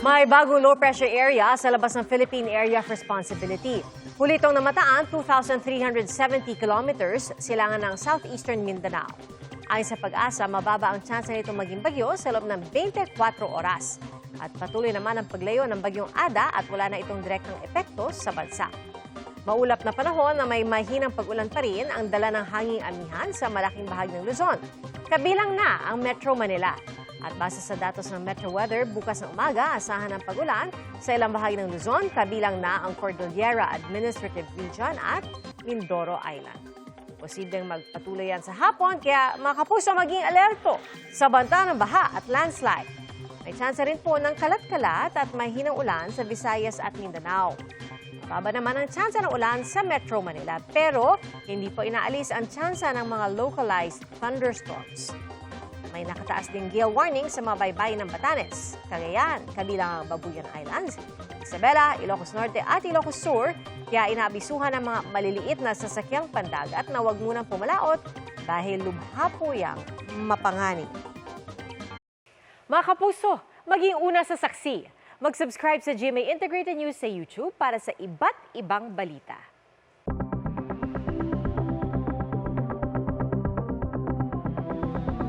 May bagong low pressure area sa labas ng Philippine Area of Responsibility. Huli itong namataan 2,370 kilometers silangan ng southeastern Mindanao. Ayon sa Pag-asa, mababa ang tsansa nitong maging bagyo sa loob ng 24 oras. At patuloy naman ang paglayo ng bagyong Ada at wala na itong direktang epekto sa bansa. Maulap na panahon na may mahinang pag-ulan pa rin ang dala ng hanging amihan sa malaking bahagi ng Luzon. Kabilang na ang Metro Manila. At base sa datos ng Metro Weather, bukas ng umaga, asahan ng pag-ulan sa ilang bahagi ng Luzon, kabilang na ang Cordillera Administrative Region at Mindoro Island. Posibleng magpatuloy yan sa hapon, kaya mga kapuso maging alerto sa banta ng baha at landslide. May tsansa rin po ng kalat-kalat at mahinang ulan sa Visayas at Mindanao. Mababa naman ang tsansa ng ulan sa Metro Manila, pero hindi po inaalis ang tsansa ng mga localized thunderstorms. May nakataas ding gale warning sa mga baybayin ng Batanes, Cagayan, kabilang ang Babuyan Islands, Isabela, Ilocos Norte at Ilocos Sur, kaya inaabisuhan ng mga maliliit na sasakyang pandagat na huwag munang pumalaot dahil lubha po yang mapangani. Mga kapuso, maging una sa saksi. Mag-subscribe sa GMA Integrated News sa YouTube para sa iba't ibang balita.